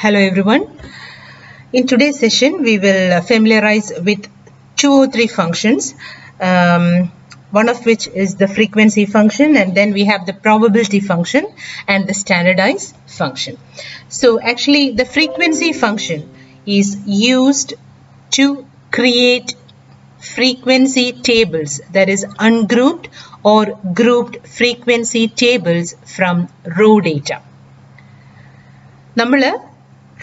Hello everyone. In today's session, we will familiarize with 2 or 3 functions, one of which is the frequency function, and then we have the probability function and the standardized function. So actually the frequency function is used to create frequency tables, that is ungrouped or grouped frequency tables from raw data. നമ്മള്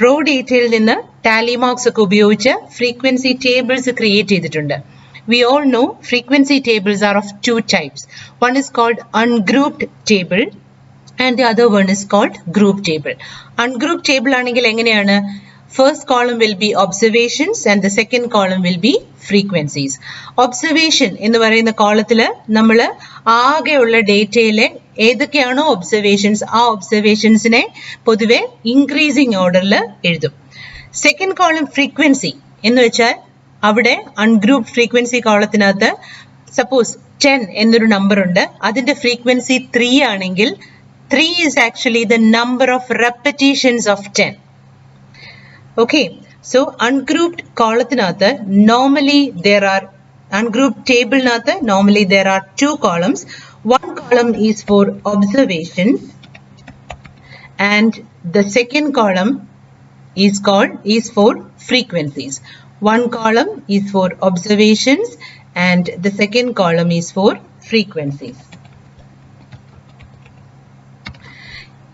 raw ഡേറ്റയിൽ നിന്ന് Tally marks ഒക്കെ ഉപയോഗിച്ച് frequency tables create ചെയ്തിട്ടുണ്ട്. We all know frequency tables are of 2 types. One is called ungrouped table and the other one is called group table. Ungrouped table ആണെങ്കിൽ എങ്ങനെയാണ്? First column will be observations and the second column will be frequencies. Observation എന്ന് പറയുന്ന കോളത്തില് നമ്മൾ ആകെയുള്ള ഡേറ്റയിലെ ഏതൊക്കെയാണോ observations ആ ഒബ്സർവേഷൻസിനെ പൊതുവെ increasing ഓർഡറിൽ എഴുതും. സെക്കൻഡ് കോളം ഫ്രീക്വൻസി എന്ന് വെച്ചാൽ അവിടെ അൺഗ്രൂപ്പ് ഫ്രീക്വൻസി കോളത്തിനകത്ത് സപ്പോസ് 10 എന്നൊരു നമ്പർ ഉണ്ട്, അതിന്റെ ഫ്രീക്വൻസി 3 ആണെങ്കിൽ 3 is actually the number of repetitions of 10. Okay, so ungrouped column normally there are ungrouped table normally there are 2 columns. One column is for observations and the second column is for frequencies. One column is for observations and the second column is for frequencies.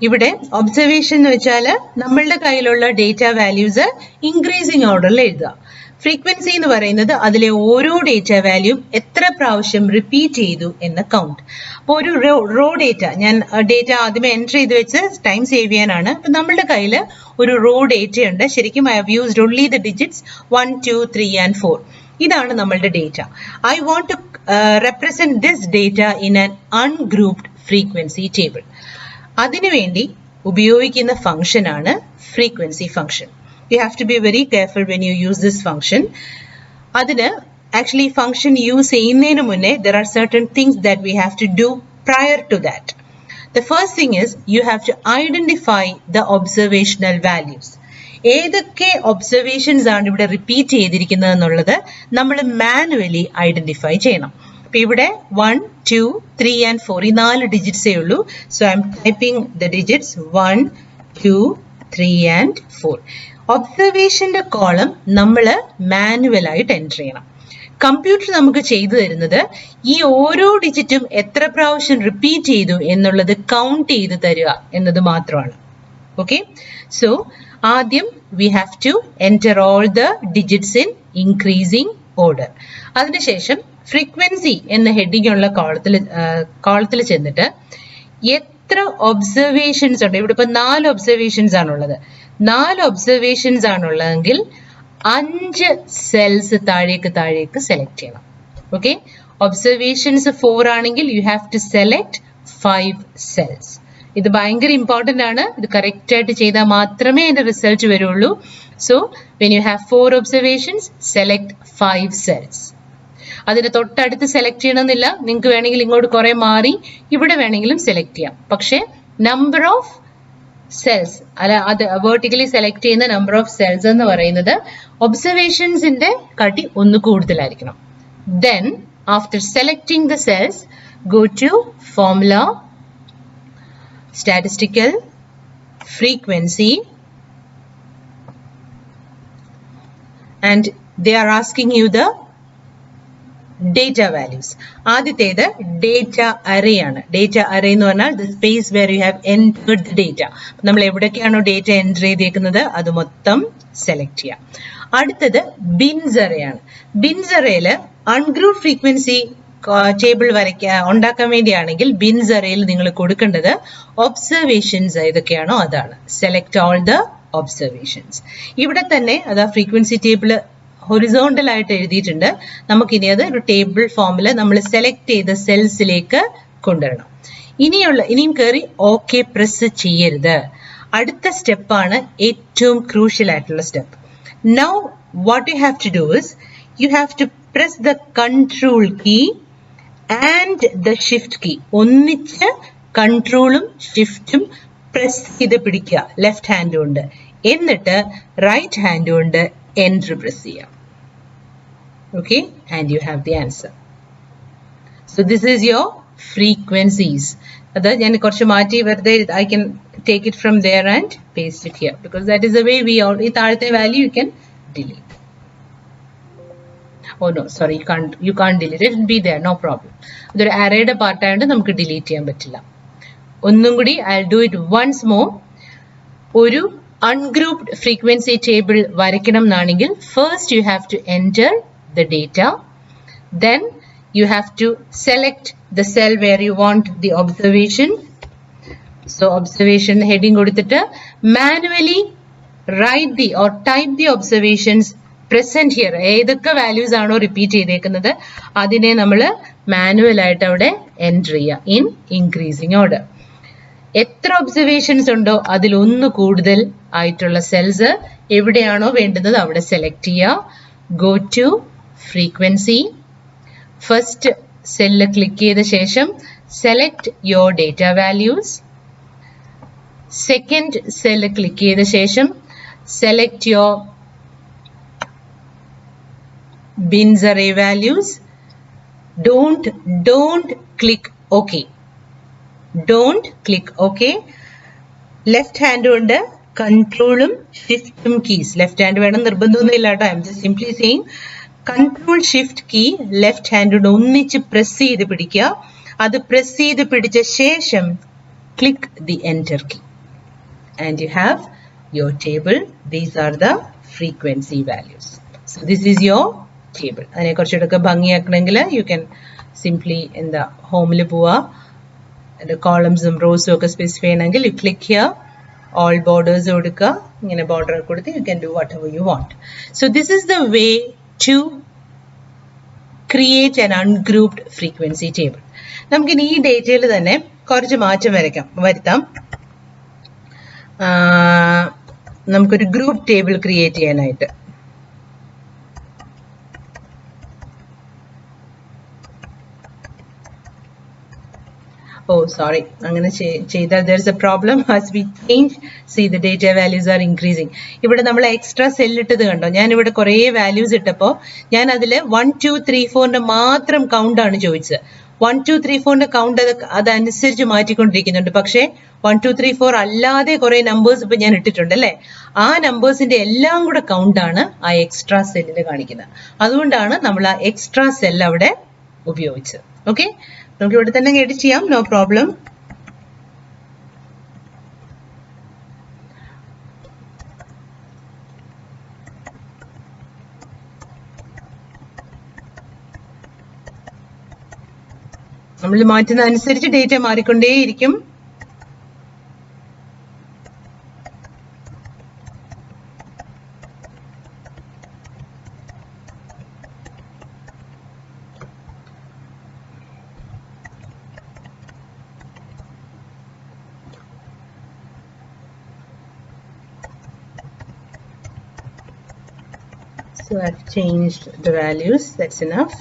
ഇവിടെ observation എന്ന് വെച്ചാൽ നമ്മളുടെ കയ്യിലുള്ള data values increasing ഓർഡറിൽ എഴുതുക. Frequency എന്ന് പറയുന്നത് അതിലെ ഓരോ ഡേറ്റ വാല്യൂ എത്ര പ്രാവശ്യം റിപ്പീറ്റ് ചെയ്തു എന്ന കൗണ്ട്. അപ്പോൾ ഒരു റോ ഡേറ്റ ഞാൻ ഡേറ്റ ആദ്യമേ എൻറ്റർ ചെയ്ത് വെച്ച് ടൈം സേവ് ചെയ്യാനാണ്. അപ്പം നമ്മളുടെ കയ്യിൽ ഒരു റോ ഡേറ്റ ഉണ്ട്. ശരിക്കും I have used only the digits 1, 2, 3 and 4. ഇതാണ് നമ്മളുടെ ഡേറ്റ. I want to represent this data in an ungrouped frequency table. അതിനുവേണ്ടി ഉപയോഗിക്കുന്ന ഫംഗ്ഷൻ ആണ് frequency function. You have to be very careful when you use this function. അതിന് actually function use ചെയ്യുന്നതിന് മുന്നേ there are certain things that we have to do prior to that. The first thing is you have to identify the observational values. ഏതൊക്കെ observations ആണ് ഇവിടെ repeat ചെയ്തിരിക്കുന്നത് എന്നുള്ളത് നമ്മൾ manually identify ചെയ്യണം. അപ്പോൾ ഇവിടെ 1, 2, 3 and 4 ഈ 4 ഡിജിറ്റ്സേ ഉള്ളൂ. So I'm typing the digits 1, 2, 3 and 4. ഒബ്സർവേഷന്റെ കോളം നമ്മൾ മാനുവൽ ആയിട്ട് എൻറ്റർ ചെയ്യണം. കമ്പ്യൂട്ടർ നമുക്ക് ചെയ്തു തരുന്നത് ഈ ഓരോ ഡിജിറ്റും എത്ര പ്രാവശ്യം റിപ്പീറ്റ് ചെയ്തു എന്നുള്ളത് കൗണ്ട് ചെയ്ത് തരിക എന്നത് മാത്രമാണ്. ഓക്കെ, സോ ആദ്യം we have to enter all the digits in increasing order. അതിനുശേഷം ഫ്രീക്വൻസി എന്ന ഹെഡിങ് ഉള്ള കോളത്തിൽ ചെന്നിട്ട് എത്ര ഒബ്സർവേഷൻസ് ഉണ്ട്. ഇവിടെ ഇപ്പൊ 4 ഒബ്സർവേഷൻസ് ആണുള്ളത്. 4 ഒബ്സർവേഷൻസ് ആണുള്ളതെങ്കിൽ 5 സെൽസ് താഴേക്ക് സെലക്ട് ചെയ്യണം. ഓക്കെ, ഒബ്സർവേഷൻസ് 4 ആണെങ്കിൽ you have to select 5 cells. ഇത് ഭയങ്കര ഇമ്പോർട്ടന്റ് ആണ്. ഇത് കറക്റ്റ് ആയിട്ട് ചെയ്താൽ മാത്രമേ അതിന്റെ റിസൾട്ട് വരുള്ളൂ. So when you have 4 observations select 5 cells. അതിന് തൊട്ടടുത്ത് സെലക്ട് ചെയ്യണമെന്നില്ല. നിങ്ങൾക്ക് വേണമെങ്കിൽ ഇങ്ങോട്ട് കുറെ മാറി ഇവിടെ വേണമെങ്കിലും സെലക്ട് ചെയ്യാം. പക്ഷേ നമ്പർ ഓഫ് സെൽസ് അല്ല, അത് വെർട്ടിക്കലി സെലക്ട് ചെയ്യുന്ന നമ്പർ ഓഫ് സെൽസ് എന്ന് പറയുന്നത് ഒബ്സർവേഷൻസിന്റെ കാട്ടി ഒന്ന് കൂടുതലായിരിക്കണം. Then after selecting the cells go to formula, statistical, frequency and they are asking you the data values. ആദ്യത്തേത് ഡേറ്റ അറേ ആണ്. ഡേറ്റ അറേ എന്ന് പറഞ്ഞാൽ the space where you have entered the data. നമ്മൾ എവിടേക്കാണോ ഡേറ്റ എൻറ്റർ ചെയ്തേക്കുന്നത് അത് മൊത്തം select ചെയ്യാം. അടുത്തത് ബിൻസ് അറേ ആണ്. ബിൻസ് അറേയില് അൺഗ്രൂപ്പ് ഫ്രീക്വൻസി ടേബിൾ ഉണ്ടാക്കാൻ വേണ്ടിയാണെങ്കിൽ ബിൻസ് അറേയിൽ നിങ്ങൾ കൊടുക്കേണ്ടത് ഒബ്സർവേഷൻസ് ഏതൊക്കെയാണോ അതാണ്. Select all the observations. ഇവിടെ തന്നെ അതാ ഫ്രീക്വൻസി ടേബിൾ ഹൊറിസോണ്ടൽ ആയിട്ട് എഴുതിയിട്ടുണ്ട്. നമുക്കിനി അത് ഒരു ടേബിൾ ഫോമിൽ നമ്മൾ സെലക്ട് ചെയ്ത സെൽസിലേക്ക് കൊണ്ടുവരണം. ഇനിയും കയറി ഓക്കെ പ്രസ് ചെയ്യരുത്. അടുത്ത സ്റ്റെപ്പാണ് ഏറ്റവും ക്രൂഷ്യൽ ആയിട്ടുള്ള step. Now what you have to do is you have to press the control key and the shift key. ഒന്നിച്ച് കൺട്രോളും ഷിഫ്റ്റും പ്രസ് ചെയ്ത് പിടിക്കുക ലെഫ്റ്റ് ഹാൻഡ് കൊണ്ട്. എന്നിട്ട് റൈറ്റ് ഹാൻഡ് കൊണ്ട് എൻ്റർ പ്രസ് ചെയ്യാം. Okay, and you have the answer. So this is your frequencies. അത് ഞാൻ കുറച്ച് മാറ്റി വെറുതെ I can take it from there and paste it here because that is the way we all ഈ താഴത്തെ value you can delete. Oh no, sorry, you can't delete it. It will be there, no problem. അതൊരു arrayയുടെ part ആയതുകൊണ്ട് നമുക്ക് delete ചെയ്യാൻ പറ്റില്ല. ഒന്നും കൂടി I'll do it once more. ഒരു ungrouped frequency table വരയ്ക്കണം എന്നാണെങ്കിൽ first you have to enter the data, then you have to select the cell where you want the observation. So observation heading കൊടുത്തിട്ട് manually write the or type the observations present here. ഏതൊക്കെ values ആണോ repeat ചെയ്തേക്കുന്നത് അതിനെ നമ്മൾ manual ആയിട്ട് അവിടെ enter ചെയ്യുക in increasing order. എത്ര ഒബ്സർവേഷൻസ് ഉണ്ടോ അതിൽ ഒന്ന് കൂടുതൽ ആയിട്ടുള്ള സെൽസ് എവിടെയാണോ വേണ്ടുന്നത് അവിടെ സെലക്ട് ചെയ്യുക. Go to frequency, first cell click ചെയ്ത ശേഷം select your data values. Second cell click ചെയ്ത ശേഷം select your bins array values. Don't click okay. Don't click okay. Left hand കൊണ്ട് കൺട്രോളും ഷിഫ്റ്റും കീസ്, ലെഫ്റ്റ് ഹാൻഡ് വേണം നിർബന്ധമൊന്നുമില്ല കേട്ടോ, I'm just simply saying control shift key left hand കൊണ്ട് ഒന്നിച്ച് പ്രസ് ചെയ്ത് പിടിക്കുക. അത് പ്രസ് ചെയ്ത് പിടിച്ച ശേഷം click the enter key and you have your table. These are the frequency values. So this is your table. അതിനെ കുറച്ചുകൂടെ ഭംഗിയാക്കണമെങ്കിൽ you can simply in the homeൽ പോവുക, കോളംസും റോസും ഒക്കെ സ്പെസിഫൈ ചെയ്യണമെങ്കിൽ you click here, all borders കൊടുക്കുക, ഇങ്ങനെ border കൊടുത്ത് you can do whatever you want. So this is the way to create an ungrouped frequency table. നമുക്കിനി ഈ ഡേറ്റയിൽ തന്നെ കുറച്ച് മാറ്റം വരുത്താം. നമുക്കൊരു ഗ്രൂപ്പ് ടേബിൾ ക്രിയേറ്റ് ചെയ്യാനായിട്ട് അങ്ങനെ ചെയ്താൽ there is a problem as we change. See the data values are increasing. ഇവിടെ നമ്മൾ എക്സ്ട്രാ സെൽ ഇട്ടത് കണ്ടോ, ഞാൻ ഇവിടെ കുറേ വാല്യൂസ് ഇട്ടപ്പോൾ ഞാൻ അതിൽ 1 2 3 4 മാത്രം കൗണ്ട് ആണ് ചോദിച്ചത്. 1 2 3 4 കൗണ്ട് അതനുസരിച്ച് മാറ്റിക്കൊണ്ടിരിക്കുന്നുണ്ട്. പക്ഷേ 1 2 3 4 അല്ലാതെ കുറെ നമ്പേഴ്സ് ഇപ്പൊ ഞാൻ ഇട്ടിട്ടുണ്ട് അല്ലേ, ആ നമ്പേഴ്സിന്റെ എല്ലാം കൂടെ കൗണ്ട് ആണ് ആ എക്സ്ട്രാ സെല്ലിൽ കാണിക്കുന്നത്. അതുകൊണ്ടാണ് നമ്മൾ ആ എക്സ്ട്രാ സെൽ അവിടെ ഉപയോഗിച്ചത്. ഓക്കെ, നമുക്ക് ഇവിടെ തന്നെ എഡിറ്റ് ചെയ്യാം, നോ പ്രോബ്ലം. നമ്മൾ മാറ്റുന്ന അനുസരിച്ച് data മാറിക്കൊണ്ടേയിരിക്കും. So I've changed the values, that's enough.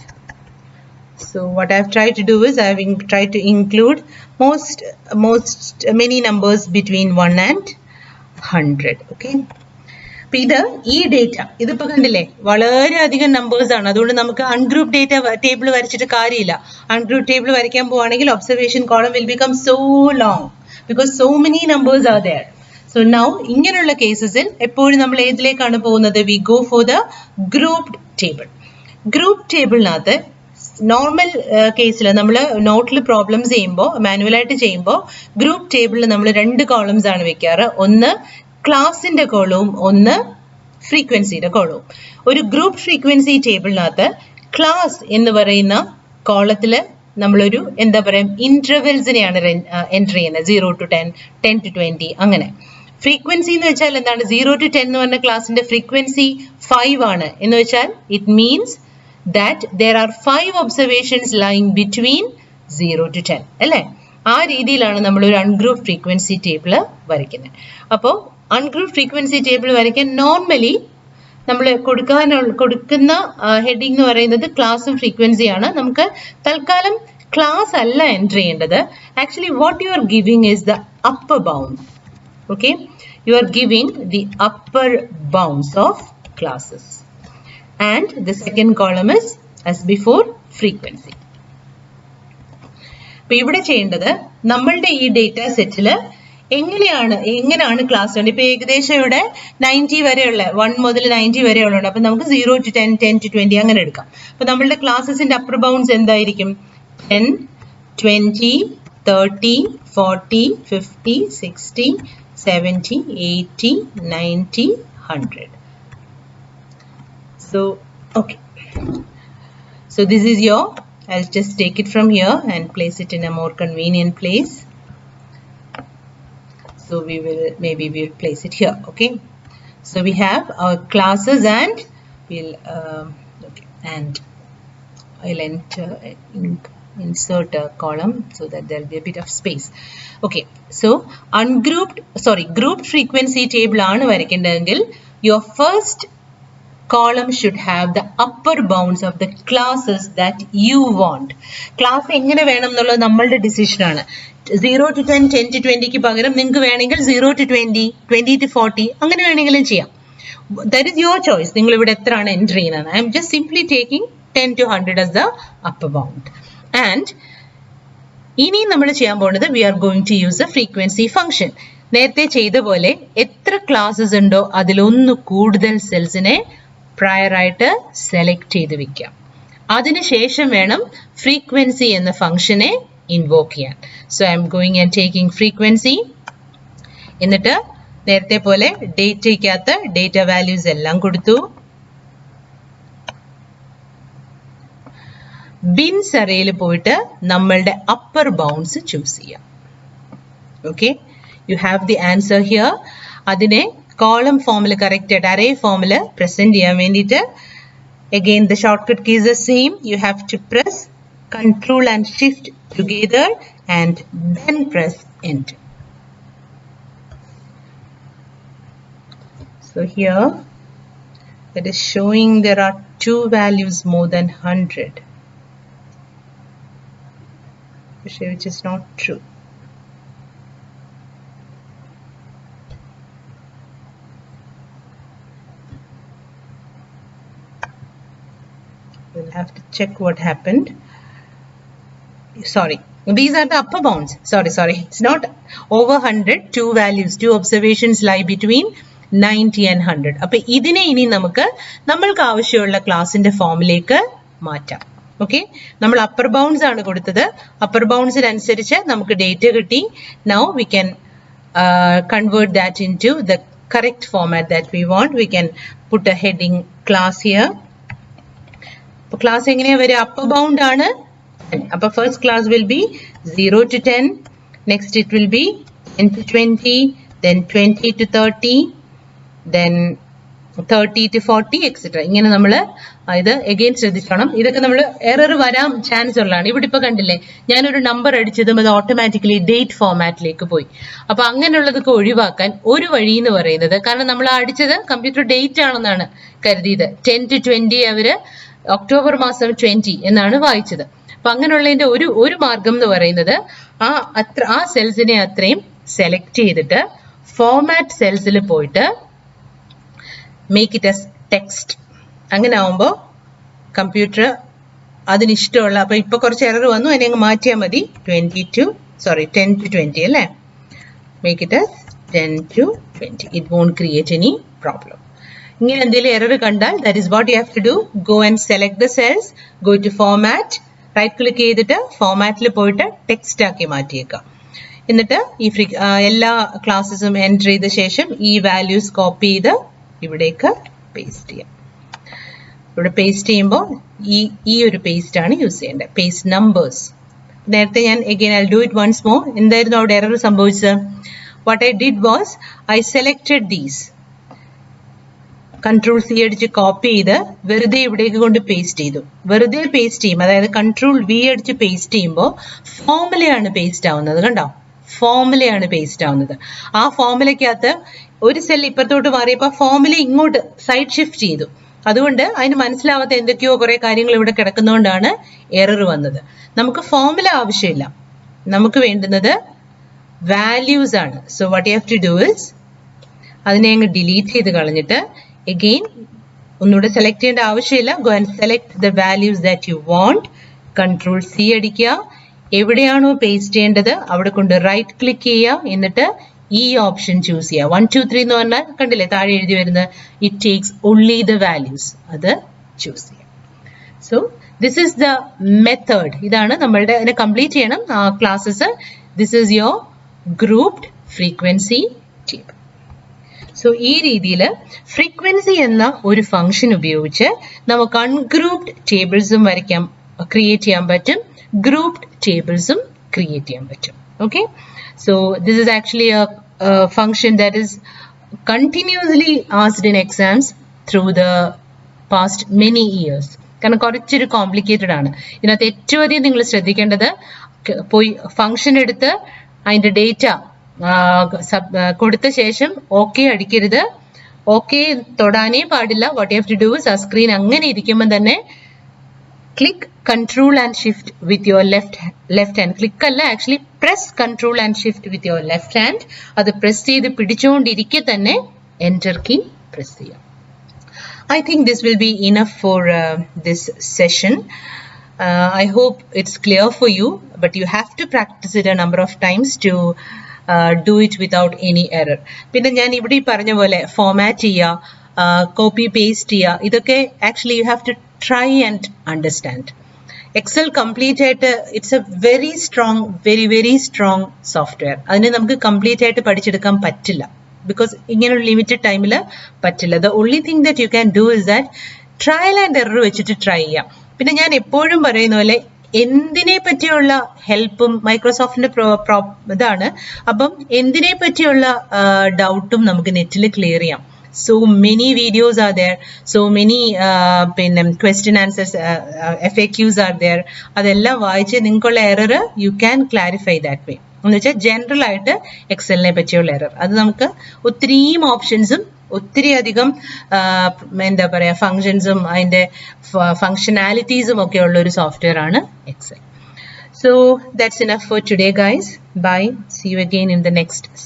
So what I've tried to do is I've tried to include many numbers between 1 and 100. Okay. അപ്പോൾ ഈ ഡേറ്റ ഇതിപ്പോൾ കണ്ടില്ലേ വളരെയധികം നമ്പേഴ്സ് ആണ്. അതുകൊണ്ട് നമുക്ക് അൺഗ്രൂപ്പ് ഡേറ്റ ടേബിൾ വരച്ചിട്ട് കാര്യമില്ല. അൺഗ്രൂപ്പ് ടേബിൾ വരയ്ക്കാൻ പോവാണെങ്കിൽ observation column will become so long because so many numbers are there. So now ഇങ്ങനെയുള്ള കേസസിൽ എപ്പോഴും നമ്മൾ ഏതിലേക്കാണ് പോകുന്നത്? We go for the grouped table. Group ടേബിളിനകത്ത് നോർമൽ കേസിൽ നമ്മൾ നോട്ടിൽ പ്രോബ്ലംസ് ചെയ്യുമ്പോൾ മാനുവലായിട്ട് ചെയ്യുമ്പോൾ ഗ്രൂപ്പ് ടേബിളിൽ നമ്മൾ 2 കോളംസ് ആണ് വെക്കാറ്. ഒന്ന് ക്ലാസിന്റെ കോളവും ഒന്ന് ഫ്രീക്വൻസിയുടെ കോളവും. ഒരു ഗ്രൂപ്പ് ഫ്രീക്വൻസി ടേബിളിനകത്ത് ക്ലാസ് എന്ന് പറയുന്ന കോളത്തിൽ നമ്മളൊരു എന്താ പറയുക ഇന്റർവെൽസിനെയാണ് എൻറ്റർ ചെയ്യുന്നത്. 0 to 10, 10 to 20 അങ്ങനെ. ഫ്രീക്വൻസി എന്ന് വെച്ചാൽ എന്താണ്? 0 to 10 എന്ന് പറഞ്ഞ ക്ലാസിന്റെ ഫ്രീക്വൻസി 5 ആണ് എന്ന് വെച്ചാൽ it means that there are 5 observations lying between 0 to 10 അല്ലേ? ആ രീതിയിലാണ് നമ്മൾ ഒരു അൺഗ്രൂപ്പ് ഫ്രീക്വൻസി ടേബിൾ വരയ്ക്കുന്നത്. അപ്പോൾ അൺഗ്രൂപ്പ് ഫ്രീക്വൻസി ടേബിൾ വരയ്ക്കാൻ നോർമലി നമ്മൾ കൊടുക്കുന്ന ഹെഡിങ് എന്ന് പറയുന്നത് ക്ലാസും ഫ്രീക്വൻസിയാണ്. നമുക്ക് തൽക്കാലം ക്ലാസ് അല്ല എൻ്റർ ചെയ്യേണ്ടത്. Actually what you are giving is the upper bound. Okay, you are giving the upper bounds of classes. And the second column is, as before, frequency. അപ്പോൾ ഇവിടെ ചെയ്യേണ്ടത് നമ്മളുടെ ഈ ഡേറ്റ സെറ്റിൽ എങ്ങനെയാണ് ക്ലാസ് ഉണ്ട്. ഇപ്പൊ ഏകദേശം ഇവിടെ 90 വരെയുള്ള 1 മുതൽ 90 വരെയുള്ളതുണ്ട്. അപ്പൊ നമുക്ക് 0 to 10, 10 to 20 അങ്ങനെ എടുക്കാം. അപ്പൊ നമ്മളുടെ ക്ലാസ്സസിന്റെ അപ്പർ ബൗണ്ട്സ് എന്തായിരിക്കും? 10, 20, 30, 40, 50, 60, 70, 80, 90, 100. So, okay. So this is your, I'll just take it from here and place it in a more convenient place. So maybe we'll place it here. Okay. So we have our classes and we'll okay, and I'll insert a column so that there'll be a bit of space. Okay. So grouped frequency table aanu varakkendengil your first column should have the upper bounds of the classes that you want. Class എങ്ങനെ വേണം എന്നുള്ളത് നമ്മളുടെ decision ആണ്. 0 to 10, 10 to 20 ക്ക് പകരം നിങ്ങൾക്ക് വേണമെങ്കിൽ 0 to 20, 20 to 40 അങ്ങനെ വേണമെങ്കിലും ചെയ്യാം. That is your choice. നിങ്ങൾ ഇവിടെ എത്രയാണ് എൻറ്റർ ചെയ്യുന്നത്. I am just simply taking 10 to 100 as the upper bound. And ഇനി നമ്മൾ ചെയ്യാൻ പോകുന്നത് we are going to use a frequency function. നേരത്തെ ചെയ്ത പോലെ എത്ര ക്ലാസ്സസ് ഉണ്ടോ അതിലൊന്ന് കൂടുതൽ സെൽസിനെ prior ആയിട്ട് സെലക്ട് ചെയ്ത് വെക്കാം. അതിനുശേഷം വേണം ഫ്രീക്വൻസി എന്ന ഫംഗ്ഷനെ ഇൻവോക്ക് ചെയ്യാൻ. So I am going and taking frequency. എന്നിട്ട് നേരത്തെ പോലെ ഡേറ്റയ്ക്കകത്ത് ഡേറ്റ വാല്യൂസ് എല്ലാം കൊടുത്തു. ബിൻസ് അറേയിൽ പോയിട്ട് നമ്മളുടെ അപ്പർ ബൗണ്ട്സ് ചൂസ് ചെയ്യാം. Okay, you have the answer here. അതിനെ കോളം ഫോമിൽ കറക്റ്റ് ആയിട്ട് അറേ ഫോമിൽ പ്രസന്റ് ചെയ്യാൻ വേണ്ടിയിട്ട് again the shortcut keys are same. You have to press Control and Shift together and then press Enter. So here it is showing there are 2 values more than 100, which is not true. We'll have to check what happened. Sorry, these are the upper bounds. Sorry, it's not over 100. 2 values, 2 observations lie between 90 and 100. അപ്പോൾ ഇതിനെ ഇനി നമ്മൾക്ക് ആവശ്യമുള്ള ക്ലാസിന്റെ ഫോമിലേക്ക് മാറ്റാം. Okay, നമ്മൾ upper bounds ആണ് കൊടുത്തത്. അപ്പർ ബൗണ്ട്സിനനുസരിച്ച് നമുക്ക് ഡേറ്റ കിട്ടി. Now we can convert that into the correct format that we want. We can put a heading class here. അപ്പോൾ ക്ലാസ് എങ്ങനെയാ വരിക? അപ്പർ ബൗണ്ട് ആണ്. അപ്പോൾ first class will be 0 to 10, next it will be 10 to 20, then 20 to 30, then 30 to 40, etc. ഇങ്ങനെ നമ്മൾ ഇത് again ശ്രദ്ധിക്കണം. ഇതൊക്കെ നമ്മൾ എറർ വരാൻ ചാൻസ് ഉള്ളതാണ്. ഇവിടെ ഇപ്പൊ കണ്ടില്ലേ, ഞാനൊരു നമ്പർ അടിച്ചതും അത് ഓട്ടോമാറ്റിക്കലി ഡേറ്റ് ഫോമാറ്റിലേക്ക് പോയി. അപ്പൊ അങ്ങനെയുള്ളതൊക്കെ ഒഴിവാക്കാൻ ഒരു വഴി എന്ന് പറയുന്നത്, കാരണം നമ്മൾ അടിച്ചത് കമ്പ്യൂട്ടർ ഡേറ്റ് ആണെന്നാണ് കരുതിയത്. 10 to 20 അവര് ഒക്ടോബർ മാസം 20 എന്നാണ് വായിച്ചത്. അപ്പൊ അങ്ങനെയുള്ളതിന്റെ ഒരു മാർഗം എന്ന് പറയുന്നത് ആ സെൽസിനെ അത്രയും സെലക്ട് ചെയ്തിട്ട് ഫോമാറ്റ് സെൽസിൽ പോയിട്ട് മേക്ക് ഇറ്റ് എസ് ടെക്സ്റ്റ്. അങ്ങനെ ആവുമ്പോൾ കമ്പ്യൂട്ടർ അതിനിഷ്ടമുള്ള, അപ്പൊ ഇപ്പൊ കുറച്ച് എറർ വന്നു, അതിനെ അങ്ങ് മാറ്റിയാൽ മതി. 10 to 20 അല്ലേ? Make it as 10 to 20. It won't create any problem. ഇങ്ങനെ എന്തെങ്കിലും എറർ കണ്ടാൽ that is what you have to do. Go and select the cells, go to format, right click ചെയ്തിട്ട് ഫോമാറ്റിൽ പോയിട്ട് ടെക്സ്റ്റ് ആക്കി മാറ്റിയേക്കാം. എന്നിട്ട് ഈ എല്ലാ ക്ലാസ്സസും എൻറ്റർ ചെയ്ത ശേഷം ഈ വാല്യൂസ് കോപ്പി ചെയ്ത് ഇവിടേക്ക് പേസ്റ്റ് ചെയ്യാം. ഇവിടെ പേസ്റ്റ് ചെയ്യുമ്പോൾ ഈ ഒരു പേസ്റ്റ് ആണ് യൂസ് ചെയ്യേണ്ടത്, പേസ്റ്റ് നമ്പേഴ്സ്. നേരത്തെ ഞാൻ again I do it once more. എന്തായിരുന്നു അവിടെ എറർ സംഭവിച്ചത്? What I did was I selected these, control C അടിച്ച് കോപ്പി ചെയ്ത് വെറുതെ ഇവിടേക്ക് കൊണ്ട് പേസ്റ്റ് ചെയ്തു. വെറുതെ പേസ്റ്റ് ചെയ്യും, അതായത് കൺട്രോൾ വി അടിച്ച് പേസ്റ്റ് ചെയ്യുമ്പോൾ ഫോമുലയാണ് പേസ്റ്റ് ആവുന്നത്. കണ്ടോ, ഫോമുലയാണ് പേസ്റ്റ് ആവുന്നത്. ആ ഫോമുലയ്ക്കകത്ത് ഒരു സെൽ ഇപ്പുറത്തോട്ട് മാറിയപ്പോൾ ഫോമുല ഇങ്ങോട്ട് സൈഡ് ഷിഫ്റ്റ് ചെയ്തു. അതുകൊണ്ട് അതിന് മനസ്സിലാവാത്ത എന്തൊക്കെയോ കുറെ കാര്യങ്ങൾ ഇവിടെ കിടക്കുന്നതുകൊണ്ടാണ് എറർ വന്നത്. നമുക്ക് ഫോമുല ആവശ്യമില്ല, നമുക്ക് വേണ്ടുന്നത് വാല്യൂസ് ആണ്. So what you have to do is അതിനെ അങ്ങ് ഡിലീറ്റ് ചെയ്ത് കളഞ്ഞിട്ട് again ഒന്നുകൂടെ സെലക്ട് ചെയ്യേണ്ട ആവശ്യമില്ല. go and select the values that you want. Control C അടിക്കുക. എവിടെയാണോ പേസ്റ്റ് ചെയ്യേണ്ടത് അവിടെ കൊണ്ട് റൈറ്റ് ക്ലിക്ക് ചെയ്യുക. എന്നിട്ട് ഈ ഓപ്ഷൻ ചൂസ് ചെയ്യുക. 1 2 3 എന്ന് പറഞ്ഞാൽ കണ്ടില്ലേ താഴെ എഴുതി വരുന്നത് it takes only the values. അത് ചൂസ് ചെയ്യാം. So this is the method. ഇതാണ് നമ്മളുടെ അതിനെ കംപ്ലീറ്റ് ചെയ്യണം classes. This is your grouped frequency table. So ഈ രീതിയിൽ ഫ്രീക്വൻസി എന്ന ഒരു ഫംഗ്ഷൻ ഉപയോഗിച്ച് നമുക്ക് അൺഗ്രൂപ്ഡ് ടേബിൾസും ക്രിയേറ്റ് ചെയ്യാൻ പറ്റും, ഗ്രൂപ്ഡ് ടേബിൾസും ക്രിയേറ്റ് ചെയ്യാൻ പറ്റും. Okay, so this is actually a function that is continuously asked in exams through the past many years. കാരണം കുറച്ചൊരു കോംപ്ലിക്കേറ്റഡ് ആണ്. ഇതിനകത്ത് ഏറ്റവും അധികം നിങ്ങൾ ശ്രദ്ധിക്കേണ്ടത് പോയി ഫംഗ്ഷൻ എടുത്ത് അതിന്റെ ഡേറ്റ കൊടുത്ത ശേഷം ഓക്കെ അടിക്കരുത്. ഓക്കെ തൊടാനേ പാടില്ല. What you have to do is ആ സ്ക്രീൻ അങ്ങനെ ഇരിക്കുമ്പോൾ തന്നെ click control and shift with your left hand. Click അല്ല, actually press control and shift with your left hand. അത് പ്രസ് ചെയ്ത് പിടിച്ചുകൊണ്ടിരിക്കെ തന്നെ എൻറ്റർ കീ പ്രസ് ചെയ്യാം. I think this will be enough for this session. I hope it's clear for you, but you have to practice it a number of times to do it without any error. പിന്നെ ഞാൻ ഇവിടെ പറഞ്ഞ പോലെ format ചെയ്യുക, copy paste ചെയ്യുക, ഇതൊക്കെ actually you have to try and understand. Excel complete ആയിട്ട് it's a very strong software. അതിനെ നമുക്ക് കംപ്ലീറ്റ് ആയിട്ട് പഠിച്ചെടുക്കാൻ പറ്റില്ല. because ഇങ്ങനൊരു ലിമിറ്റഡ് ടൈമിൽ പറ്റില്ല. The only thing that you can do is that trial and error വെച്ചിട്ട് ട്രൈ ചെയ്യാം. പിന്നെ ഞാൻ എപ്പോഴും പറയുന്ന പോലെ എന്തിനെ പറ്റിയുള്ള ഹെൽപ്പും മൈക്രോസോഫ്റ്റിന്റെ ഇതാണ്. അപ്പം എന്തിനെ പറ്റിയുള്ള ഡൗട്ടും നമുക്ക് നെറ്റിൽ ക്ലിയർ ചെയ്യാം. So many videos are there, so many question answers, FAQs are there. അതെല്ലാം വായിച്ച് നിങ്ങൾക്കുള്ള error you can clarify that way. എന്ന് വെച്ചാൽ ജനറൽ ആയിട്ട് എക്സലിനെ പറ്റിയുള്ള എറർ അത് നമുക്ക് ഒത്തിരിയും ഓപ്ഷൻസും ഒത്തിരി അധികം എന്താ പറയുക ഫങ്ഷൻസും അതിൻ്റെ ഫങ്ഷനാലിറ്റീസും ഒക്കെ ഉള്ള ഒരു സോഫ്റ്റ്വെയർ ആണ് Excel. So that's enough for today guys. Bye. See you again in the next session.